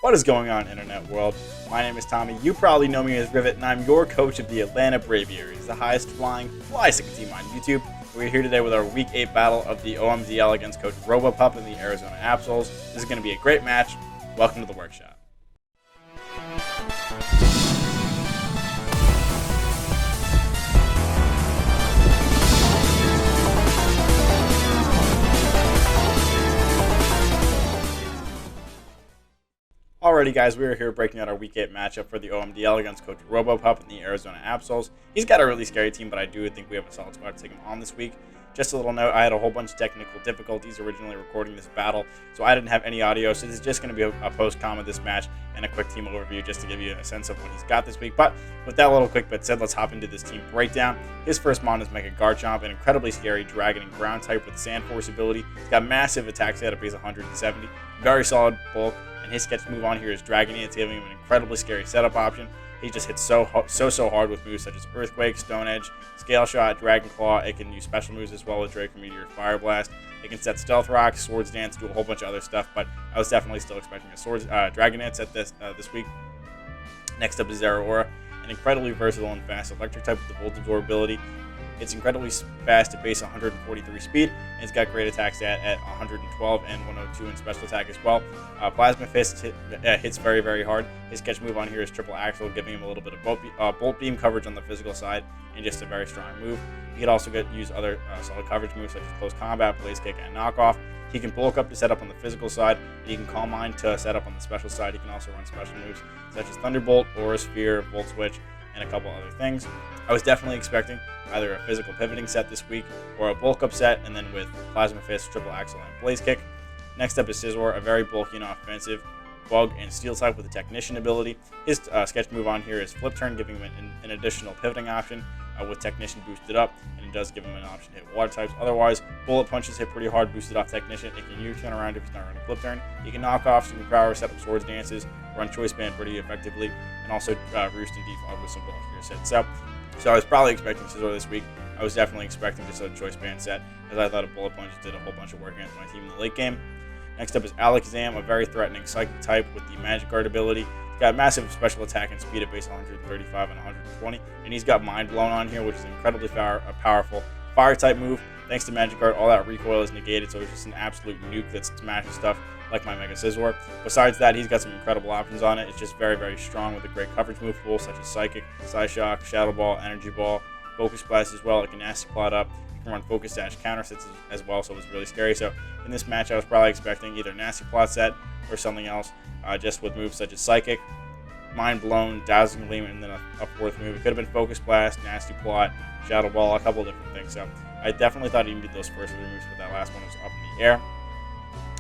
What is going on, internet world? My name is Tommy. You probably know me as Rivet, and I'm your coach of the Atlanta Braviaries, the highest flying fly-sticking team on YouTube. We're here today with our Week 8 battle of the OMDL against Coach Robopup and the Arizona Absols. This is going to be a great match. Welcome to the workshop. Alrighty guys, we are here breaking out our Week 8 matchup for the OMDL against Coach Robopup and the Arizona Absols. He's got a really scary team, but I do think we have a solid squad to take him on this week. Just a little note, I had a whole bunch of technical difficulties originally recording this battle, so I didn't have any audio, so this is just going to be a post-com of this match and a quick team overview just to give you a sense of what he's got this week. But with that little quick bit said, let's hop into this team breakdown. His first mon is Mega Garchomp, an incredibly scary dragon and ground type with Sand Force ability. He's got massive attack stat at base 170, very solid bulk, and his sketch move on here is Dragon Dance, giving him an incredibly scary setup option. He just hits so hard with moves such as Earthquake, Stone Edge, Scale Shot, Dragon Claw. It can use special moves as well as Draco Meteor, Fire Blast. It can set Stealth Rock, Swords Dance, do a whole bunch of other stuff, but I was definitely still expecting a Dragon Dance at this week. Next up is Zeraora, an incredibly versatile and fast electric type with the Volt Absorb ability. It's incredibly fast at base 143 speed, and it's got great attack stat at 112 and 102 in special attack as well. Plasma Fist hits very, very hard. His catch move on here is Triple Axel, giving him a little bit of Bolt Beam coverage on the physical side, and just a very strong move. He could also use other solid coverage moves such as Close Combat, Blaze Kick, and Knockoff. He can bulk up to set up on the physical side, and he can Calm Mind to set up on the special side. He can also run special moves such as Thunderbolt, Aura Sphere, Volt Switch, and a couple other things. I was definitely expecting either a physical pivoting set this week or a bulk up set, and then with Plasma Fist, Triple Axel, and Blaze Kick. Next up is Scizor, a very bulky and offensive bug and steel type with a Technician ability. His sketch move on here is Flip Turn, giving him an additional pivoting option with Technician boosted up, and it does give him an option to hit water types. Otherwise, Bullet Punches hit pretty hard, boosted off Technician. It can U-turn around if he's not running Flip Turn. He can knock off Superpower, set up Swords Dances, run Choice Band pretty effectively, and also Roost and Defog with some bulkier sets. So I was probably expecting Scizor this week. I was definitely expecting just a Choice Band set, as I thought a Bullet Punch did a whole bunch of work against my team in the late game. Next up is Alakazam, a very threatening Psychic type with the Magic Guard ability. He's got massive special attack and speed at base 135 and 120, and he's got Mind Blown on here, which is an incredibly powerful Fire type move. Thanks to Magic Guard, all that recoil is negated, so it's just an absolute nuke that smashes stuff like my Mega Scizor. Besides that, he's got some incredible options on it. It's just very, very strong with a great coverage move pool such as Psychic, Psyshock, Shadow Ball, Energy Ball, Focus Blast as well. It can Nasty Plot up. It can run Focus Dash counter sets as well, so it was really scary. So in this match, I was probably expecting either Nasty Plot set or something else, just with moves such as Psychic, Mind Blown, Dazzling Gleam, and then a fourth move. It could have been Focus Blast, Nasty Plot, Shadow Ball, a couple of different things. So I definitely thought he needed those first three moves, but that last one was up in the air.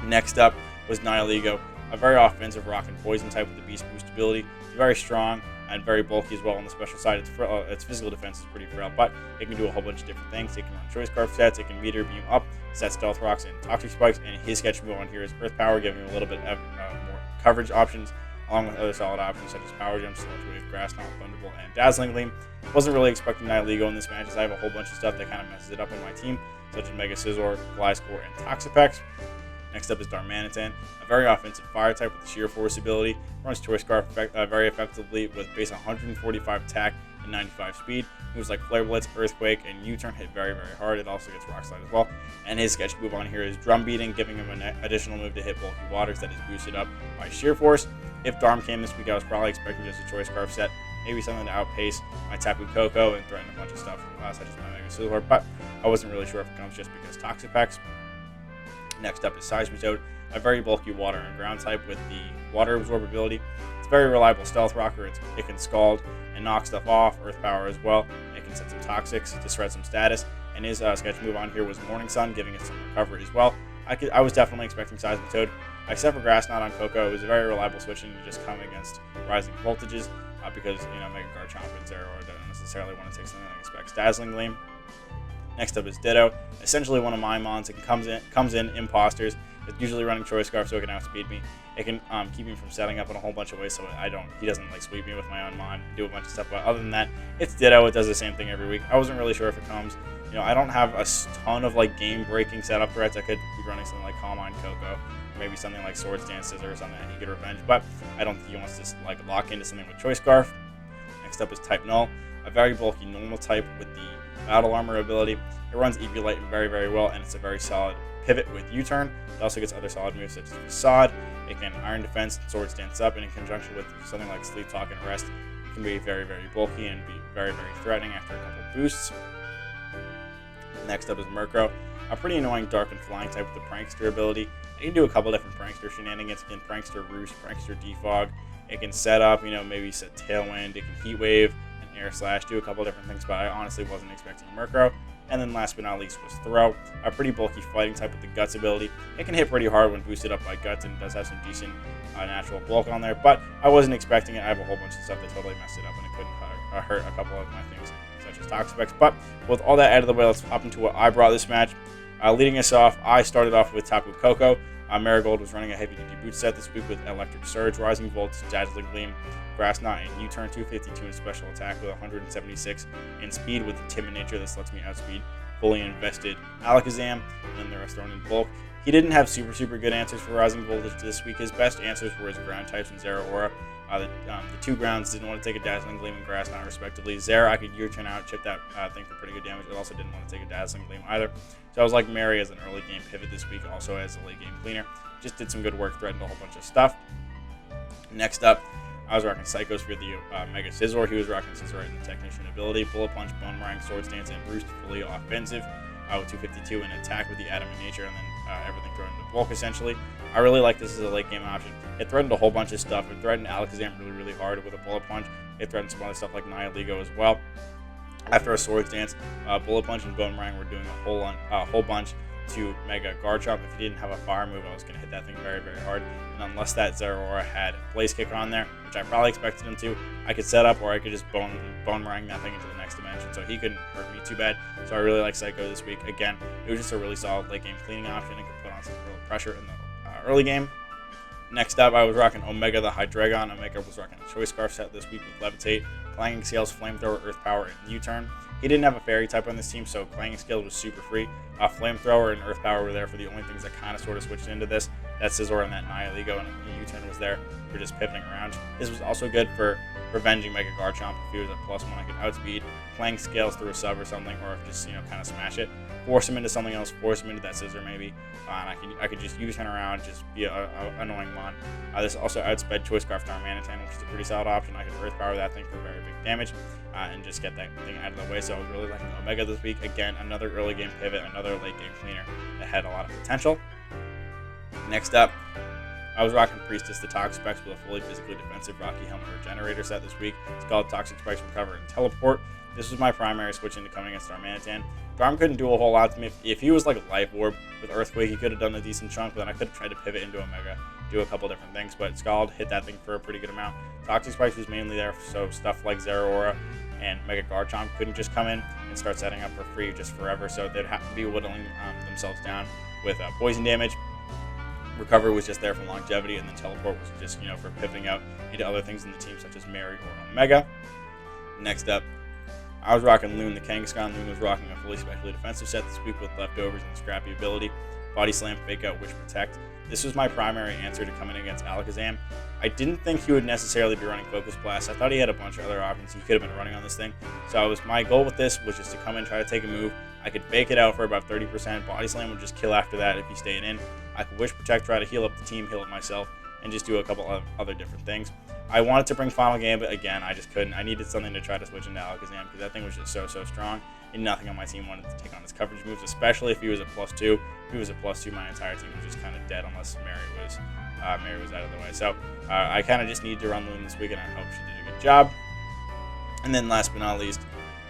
Next up was Nihilego, a very offensive rock and poison type with the Beast Boost ability. It's very strong and very bulky as well on the special side. Its physical defense is pretty frail, but it can do a whole bunch of different things. It can run Choice Scarf sets, it can Meteor Beam up, set Stealth Rocks and Toxic Spikes, and his sketch move on here is Earth Power, giving him a little bit of more coverage options, along with other solid options such as Power Jump, Sludge Wave, Grass Knot, Thunderbolt, and Dazzling Gleam. Wasn't really expecting Nihilego in this match, as I have a whole bunch of stuff that kind of messes it up on my team, such as Mega Scizor, Gliscor, and Toxapex. Next up is Darmanitan, a very offensive fire type with the Sheer Force ability. Runs Choice Scarf very effectively with base 145 attack and 95 speed. Moves like Flare Blitz, Earthquake, and U-turn hit very, very hard. It also gets Rock Slide as well. And his sketch move on here is Drum Beating, giving him an additional move to hit bulky waters that is boosted up by Sheer Force. If Darm came this week, I was probably expecting just a Choice Scarf set, maybe something to outpace my Tapu Koko and threaten a bunch of stuff, such as my Mega Scizor, but I wasn't really sure if it comes just because Toxapex. Next up is Seismitoad, a very bulky water and ground type with the Water Absorb ability. It's a very reliable stealth rocker. It can Scald and knock stuff off, Earth Power as well. It can set some Toxics to shred some status, and his sketch move on here was Morning Sun, giving it some recovery as well. I was definitely expecting Seismitoad. Except for Grass Knot on Koko, it was a very reliable switch in to just come against rising voltages because, Mega Garchomp and Zeraora don't necessarily want to take something that expects Dazzling Gleam. Next up is Ditto, essentially one of my mons. It comes in imposters. It's usually running Choice Scarf, so it can outspeed me. It can keep me from setting up in a whole bunch of ways, so he doesn't sweep me with my own mon, do a bunch of stuff. But other than that, it's Ditto. It does the same thing every week. I wasn't really sure if it comes. I don't have a ton of game-breaking setup threats. I could be running something like Calm Mind Koko maybe something like Swords Dance Scissor or something that he could revenge, but I don't think he wants to like lock into something with Choice Scarf. Next up is Type Null, a very bulky normal type with the Battle Armor ability. It runs Eviolite very, very well, and it's a very solid pivot with U-turn. It also gets other solid moves such as Facade. It can Iron Defense, Swords Dance Up, and in conjunction with something like Sleep Talk and Rest, it can be very, very bulky and be very, very threatening after a couple boosts. Next up is Murkrow, a pretty annoying dark and flying type with the Prankster ability. It can do a couple different Prankster shenanigans. It can Prankster Roost, Prankster Defog. It can set up, maybe set Tailwind. It can Heat Wave and Air Slash, do a couple different things, but I honestly wasn't expecting Murkrow. And then last but not least was Throw, a pretty bulky fighting type with the Guts ability. It can hit pretty hard when boosted up by Guts, and it does have some decent natural bulk on there, but I wasn't expecting it. I have a whole bunch of stuff that totally messed it up, and it couldn't hurt a couple of my things, such as Toxapex. But with all that out of the way, let's hop into what I brought this match. Leading us off, I started off with Tapu Koko. Marigold was running a heavy-duty boot set this week with Electric Surge, Rising Volt, Dazzling Gleam, Grass Knot, and U-turn. 252 in special attack with 176 in speed with the Timid nature. This lets me outspeed fully invested Alakazam, and then the rest thrown in bulk. He didn't have super good answers for Rising Voltage this week. His best answers were his ground types and Zeraora. The two grounds didn't want to take a Dazzling Gleam and Grass Knot respectively. Zera, I could U-turn out, chip that thing for pretty good damage. It also didn't want to take a Dazzling Gleam either. So I was like Mary as an early game pivot this week, also as a late game cleaner. Just did some good work, threatened a whole bunch of stuff. Next up, I was rocking Psychos for the Mega Scizor. He was rocking Scizor in the Technician ability. Bullet Punch, Bone Meringue, Swords Dance, and Roost, fully offensive. With 252 and attack with the Adamant nature, and then everything thrown into bulk essentially. I really like this as a late game option. It threatened a whole bunch of stuff. It threatened Alakazam really hard with a Bullet Punch. It threatened some other stuff like Nihilego as well. After a Swords Dance, Bullet Punch and Bone Meringue were doing a whole bunch to Mega Garchomp. If he didn't have a fire move, I was going to hit that thing very hard. And unless that Zeraora had Blaze Kick on there, which I probably expected him to, I could set up, or I could just Bone Meringue that thing into the next dimension, so he couldn't hurt me too bad. So I really like Psycho this week. Again, it was just a really solid late game cleaning option and could put on some real pressure in the early game. Next up, I was rocking Omega the Hydreigon. Omega was rocking a Choice Scarf set this week with Levitate, Clanging Scales, Flamethrower, Earth Power, and U-turn. He didn't have a Fairy type on this team, so Clanging Scales was super free. Flamethrower and Earth Power were there for the only things that kind of sort of switched into this. That Scizor and that Nihilego, and the U-turn was there for just pivoting around. This was also good for revenging Mega Garchomp. If he was at +1, I could outspeed, Clang Scales through a sub or something, or just kind of smash it, force him into something else, force him into that Scizor maybe, and I could just U-turn around, just be a annoying mon. This also outsped Choice Scarf Darmanitan, which is a pretty solid option. I could Earth Power that thing for very big damage, and just get that thing out of the way. So I was really liking Omega this week. Again, another early game pivot, another late game cleaner that had a lot of potential. Next up, I was rocking Priestess the Toxic Spikes with a fully physically defensive Rocky Helmet Regenerator set this week. It's called Toxic Spikes Recover and Teleport. This was my primary switch into coming against Darmanitan. Darm couldn't do a whole lot to me. If he was like a Life Orb with Earthquake, he could have done a decent chunk, but then I could have tried to pivot into Omega, do a couple different things, but Scald hit that thing for a pretty good amount. Toxic Spikes was mainly there, so stuff like Zeraora and Mega Garchomp couldn't just come in and start setting up for free just forever, so they'd have to be whittling themselves down with poison damage. Recover was just there for longevity, and then Teleport was just, for pivoting out into other things in the team, such as Mary or Omega. Next up, I was rocking Loon the Kangaskhan. Loon was rocking a fully specially defensive set this week with Leftovers and Scrappy ability, Body Slam, Fake Out, Wish Protect. This was my primary answer to coming against Alakazam. I didn't think he would necessarily be running Focus Blast. I thought he had a bunch of other options he could have been running on this thing. So my goal with this was just to come in, try to take a move. I could fake it out for about 30%. Body Slam would just kill after that if he stayed in. I could Wish Protect, try to heal up the team, heal up myself, and just do a couple of other different things. I wanted to bring Final Game, but again, I just couldn't. I needed something to try to switch into Alakazam because that thing was just so strong, and nothing on my team wanted to take on his coverage moves, especially if he was a +2. If he was a +2, my entire team was just kind of dead unless Mary was out of the way. So I kind of just needed to run Loon this week, and I hope she did a good job. And then last but not least,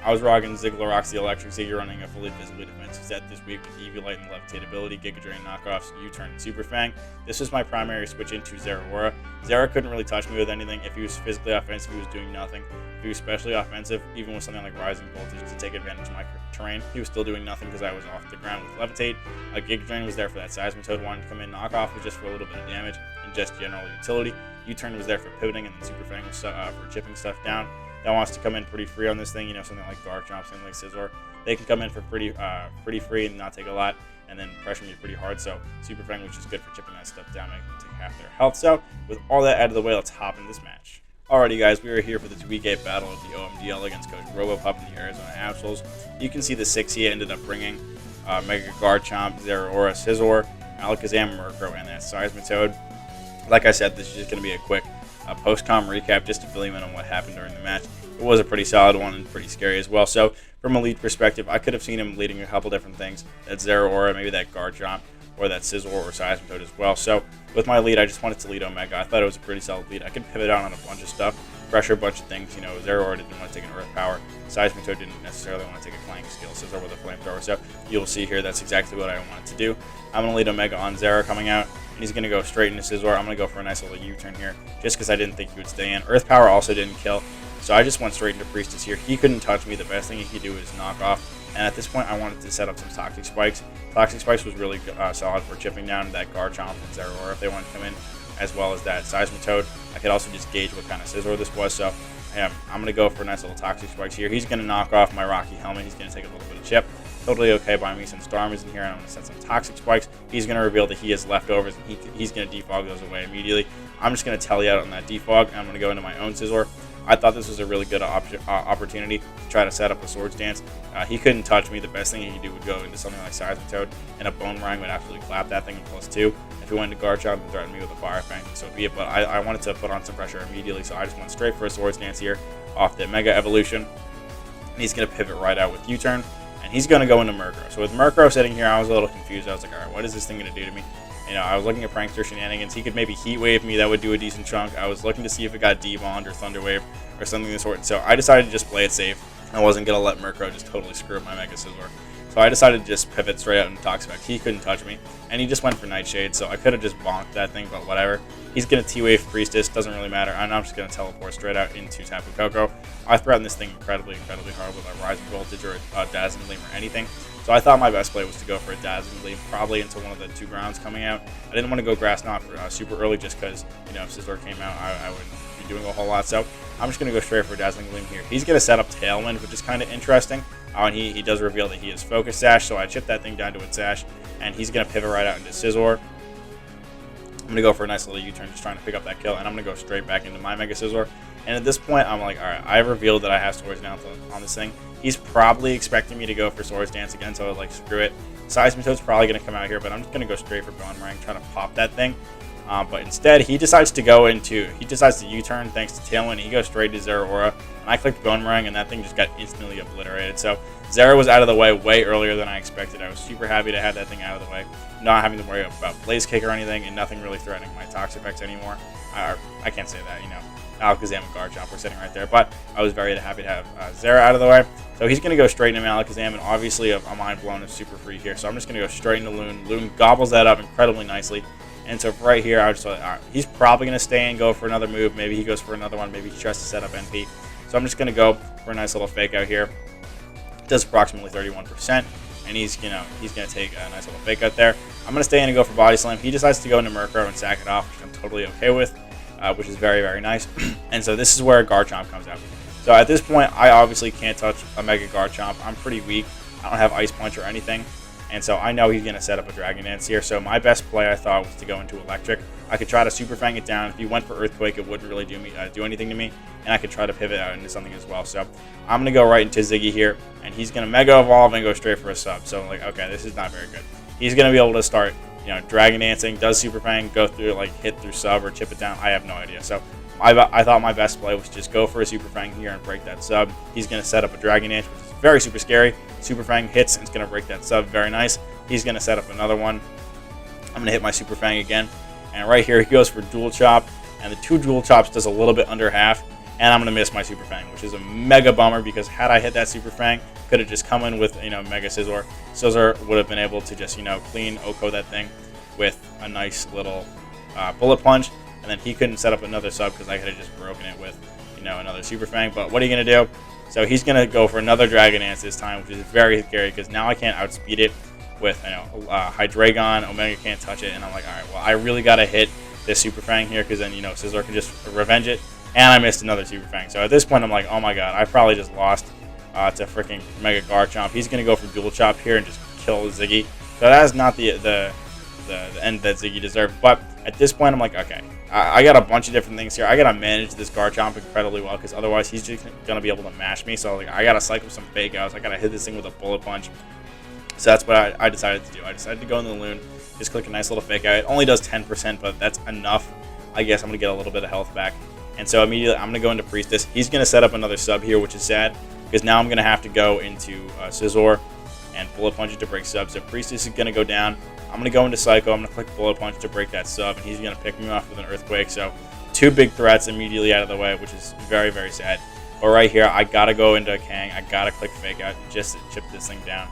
I was rocking Zigglorox the Electric Ziggy, running a fully physically defensive set this week with Eviolite and Levitate ability, Giga Drain knockoffs, U-turn, and Super Fang. This was my primary switch into Zeraora. Zera couldn't really touch me with anything. If he was physically offensive, he was doing nothing. If he was specially offensive, even with something like Rising Voltage to take advantage of my terrain, he was still doing nothing because I was off the ground with Levitate. Giga Drain was there for that Seismitoad, wanted to come in, knockoff was just for a little bit of damage and just general utility. U-turn was there for pivoting, and then Super Fang was for chipping stuff down. That wants to come in pretty free on this thing, something like Garchomp, something like Scizor. They can come in for pretty free and not take a lot. and then pressure me pretty hard. So Super Fang was just good for chipping that stuff down, making them take half their health. So with all that out of the way, let's hop in this match. Alrighty guys, we are here for this Week 8 battle of the OMDL against Coach Robopup and the Arizona Absols. You can see the 6 he ended up bringing. Mega Garchomp, Zeraora, Scizor, Alakazam, Murkrow, and that Seismitoad. Like I said, this is just going to be a quick post-com recap just to fill you in on what happened during the match. It was a pretty solid one and pretty scary as well. So from a lead perspective, I could have seen him leading a couple different things. That Zeraora, maybe that Garchomp, or that Scizor or Seismitoad as well. So with my lead, I just wanted to lead Omega. I thought it was a pretty solid lead. I could pivot out on a bunch of stuff, pressure a bunch of things. You know, Zeraora didn't want to take an Earth Power. Seismitoad didn't necessarily want to take a Flying Skill. Scizor with a Flamethrower. So you'll see here that's exactly what I wanted to do. I'm going to lead Omega on Zera coming out, and he's going to go straight into Scizor. I'm going to go for a nice little U-turn here, just because I didn't think he would stay in. Earth Power also didn't kill, so I just went straight into Priestess here. He couldn't touch me. The best thing he could do is knock off. And at this point, I wanted to set up some Toxic Spikes. Toxic Spikes was really solid for chipping down that Garchomp and Zeraora if they wanted to come in, as well as that Seismitoad. I could also just gauge what kind of Scizor this was, so I'm going to go for a nice little Toxic Spikes here. He's going to knock off my Rocky Helmet. He's going to take a little bit of chip. Totally okay by me since Storm is in here, and I'm going to set some Toxic Spikes. He's going to reveal that he has leftovers, and he's going to defog those away immediately. I'm just going to tele out on that defog, and I'm going to go into my own Scizor. I thought this was a really good opportunity to try to set up a Swords Dance. He couldn't touch me. The best thing he could do would go into something like Seismitoad, and a Bone Rang would absolutely clap that thing in +2. If he went into Garchomp and threatened me with a Fire Fang, so be it. But I wanted to put on some pressure immediately, so I just went straight for a Swords Dance here off the Mega Evolution. And he's going to pivot right out with U-turn, and he's going to go into Murkrow. So with Murkrow sitting here, I was a little confused. I was like, all right, what is this thing going to do to me? You know, I was looking at Prankster shenanigans. He could maybe Heat Wave me. That would do a decent chunk. I was looking to see if it got D-Bond or Thunder Wave or something of the sort. So I decided to just play it safe. I wasn't going to let Murkrow just totally screw up my Mega Scizor. So I decided to just pivot straight out into Toxic Spikes. He couldn't touch me. And he just went for Nightshade. So I could have just bonked that thing, but whatever. He's going to T-Wave Priestess. Doesn't really matter. And I'm just going to teleport straight out into Tapu Koko. I threatened this thing incredibly hard with a Rising Voltage or a Dazzling Gleam or anything. So I thought my best play was to go for a Dazzling Gleam, probably into one of the 2 grounds coming out. I didn't want to go Grass Knot for super early just because, you know, if Scizor came out, I wouldn't be doing a whole lot. So I'm just going to go straight for a Dazzling Gleam here. He's going to set up Tailwind, which is kind of interesting. And he does reveal that he is Focus Sash, so I chip that thing down to its Sash, and he's going to pivot right out into Scizor. I'm going to go for a nice little U-turn, just trying to pick up that kill, and I'm going to go straight back into my Mega Scizor. And at this point, I'm like, all right, I've revealed that I have Swords Dance on this thing. He's probably expecting me to go for Swords Dance again, so I was like, screw it. Seismitoad's probably going to come out here, but I'm just going to go straight for Bone Rang, trying to pop that thing. But instead, he decides to U-turn thanks to Tailwind. He goes straight to Zeraora, and I clicked Bone Rang, and that thing just got instantly obliterated. So Zera was out of the way way earlier than I expected. I was super happy to have that thing out of the way, not having to worry about Blaze Kick or anything, and nothing really threatening my Toxic Effects anymore. I can't say that, you know. Alakazam and Garchomp were sitting right there, but I was very happy to have Zera out of the way. So he's going to go straight into Alakazam, and obviously a Mind Blown is super free here, so I'm just going to go straight into Loon. Loon gobbles that up incredibly nicely. And so right here, I was just like, all right, he's probably going to stay and go for another move. Maybe he goes for another one. Maybe he tries to set up NP. So I'm just going to go for a nice little fake out here. Does approximately 31%, and he's going to take a nice little fake out there. I'm going to stay in and go for Body Slam. He decides to go into Murkrow and sack it off, which I'm totally okay with, which is very nice. And so this is where Garchomp comes out. So at this point, I obviously can't touch a Mega Garchomp. I'm pretty weak. I don't have Ice Punch or anything. And so I know he's going to set up a Dragon Dance here. So my best play, I thought, was to go into Electric. I could try to Super Fang it down. If he went for Earthquake, it wouldn't really do anything to me. And I could try to pivot out into something as well. So I'm going to go right into Ziggy here. And he's going to Mega Evolve and go straight for a sub. So, like, okay, this is not very good. He's going to be able to start, you know, Dragon Dancing, does Super Fang, go through, like, hit through sub or chip it down. I have no idea. So I thought my best play was just go for a Super Fang here and break that sub. He's going to set up a Dragon Dance, which is very super scary. Super Fang hits and it's going to break that sub. Very nice. He's going to set up another one. I'm going to hit my Super Fang again. And right here, he goes for Dual Chop. And the 2 Dual Chops does a little bit under half. And I'm going to miss my Super Fang, which is a mega bummer because had I hit that Super Fang, could have just come in with, you know, Mega Scizor. Scizor would have been able to just, you know, clean Oko that thing with a nice little Bullet Punch. And then he couldn't set up another sub because I could have just broken it with, you know, another Super Fang. But what are you going to do? So he's going to go for another Dragon Dance this time, which is very scary because now I can't outspeed it with, you know, Hydreigon. Omega can't touch it. And I'm like, all right, well, I really got to hit this Super Fang here because then, you know, Scizor can just revenge it. And I missed another Super Fang. So at this point, I'm like, oh my god, I probably just lost to freaking Mega Garchomp. He's going to go for Dual Chop here and just kill Ziggy. So that is not the end that Ziggy deserved. But at this point, I'm like, okay, I got a bunch of different things here. I got to manage this Garchomp incredibly well, because otherwise he's just going to be able to mash me. So like, I got to cycle some fake outs. I got to hit this thing with a bullet punch. So that's what I decided to do. I decided to go into the Loon, just click a nice little fake out. It only does 10%, but that's enough. I guess I'm going to get a little bit of health back. And so immediately I'm going to go into Priestess. He's going to set up another sub here, which is sad, because now I'm going to have to go into Scizor and Bullet Punch it to break sub. So Priestess is going to go down. I'm going to go into Psycho. I'm going to click Bullet Punch to break that sub, and he's going to pick me off with an Earthquake. So 2 big threats immediately out of the way, which is very, very sad. But right here, I got to go into Kang. I got to click Fake Out just to chip this thing down.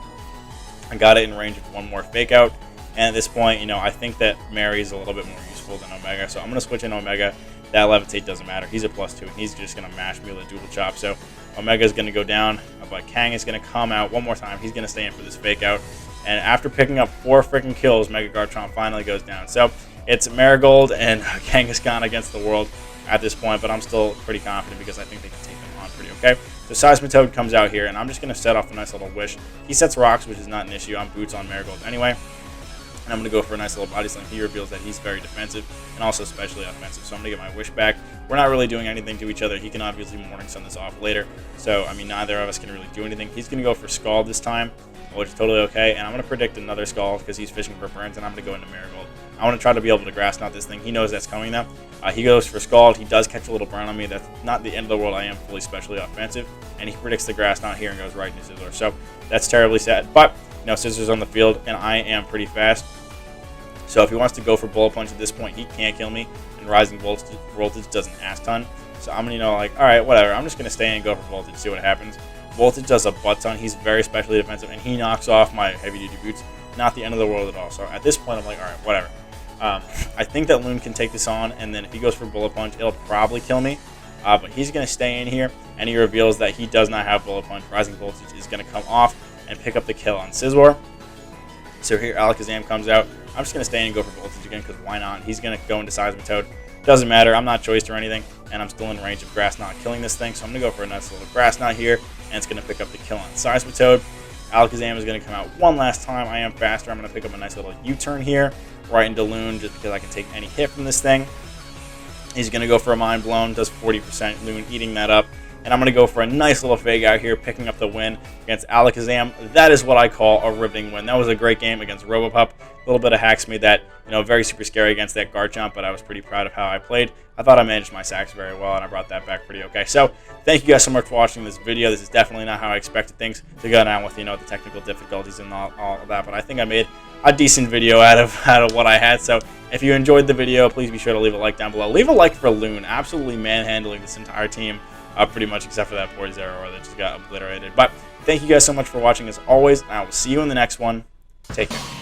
I got it in range of 1 more Fake Out. And at this point, you know, I think that Mary is a little bit more useful than Omega. So I'm going to switch in Omega. That Levitate doesn't matter. He's a +2, and he's just going to mash me with a Doodle Chop. So Omega is going to go down, but Kang is going to come out one more time. He's going to stay in for this Fake Out. And after picking up 4 freaking kills, Mega Garchomp finally goes down. So it's Marigold and Kangaskhan against the world at this point, but I'm still pretty confident because I think they can take them on pretty okay. So Seismitoad comes out here, and I'm just going to set off a nice little Wish. He sets Rocks, which is not an issue. I'm Boots on Marigold anyway. And I'm going to go for a nice little Body Slam. He reveals that he's very defensive and also especially offensive. So I'm going to get my Wish back. We're not really doing anything to each other. He can obviously Morning Sun this off later. So, I mean, neither of us can really do anything. He's going to go for Scald this time, which is totally okay. And I'm going to predict another Scald because he's fishing for burns, and I'm going to go into Marigold. I want to try to be able to Grass Knot this thing. He knows that's coming now. He goes for Scald. He does catch a little burn on me. That's not the end of the world. I am fully specially offensive. And he predicts the Grass Knot here and goes right into Scizor. So that's terribly sad. But, you know, Scizor's on the field, and I am pretty fast. So if he wants to go for Bullet Punch at this point, he can't kill me. And Rising Voltage does an ass ton. So I'm going to, you know, like, all right, whatever. I'm just going to stay and go for Voltage, see what happens. Voltage does a butt ton. He's very specially defensive, and he knocks off my heavy-duty boots. Not the end of the world at all. So at this point, I'm like, all right, whatever. I think that Loon can take this on, and then if he goes for Bullet Punch, it'll probably kill me. But he's going to stay in here, and he reveals that he does not have Bullet Punch. Rising Voltage is going to come off and pick up the kill on Scizor. So here Alakazam comes out. I'm just going to stay in and go for Voltage again, because why not? He's going to go into Seismitoad. Doesn't matter. I'm not choiced or anything, and I'm still in range of Grass Knot killing this thing. So I'm going to go for a nice little Grass Knot here, and it's going to pick up the kill on Seismitoad. Alakazam is going to come out one last time. I am faster. I'm going to pick up a nice little U-turn here, right into Loon, just because I can take any hit from this thing. He's going to go for a Mind Blown, does 40%. Loon eating that up. And I'm going to go for a nice little Fake Out here, picking up the win against Alakazam. That is what I call a riveting win. That was a great game against Robopup. A little bit of hacks made that, you know, very super scary against that Garchomp, but I was pretty proud of how I played. I thought I managed my sacks very well, and I brought that back pretty okay. So thank you guys so much for watching this video. This is definitely not how I expected things to go down with, you know, the technical difficulties and all of that, but I think I made a decent video out of what I had. So if you enjoyed the video, please be sure to leave a like down below. Leave a like for Loon, absolutely manhandling this entire team. Pretty much except for that poor Zeraora that just got obliterated. But thank you guys so much for watching as always, and I will see you in the next one. Take care.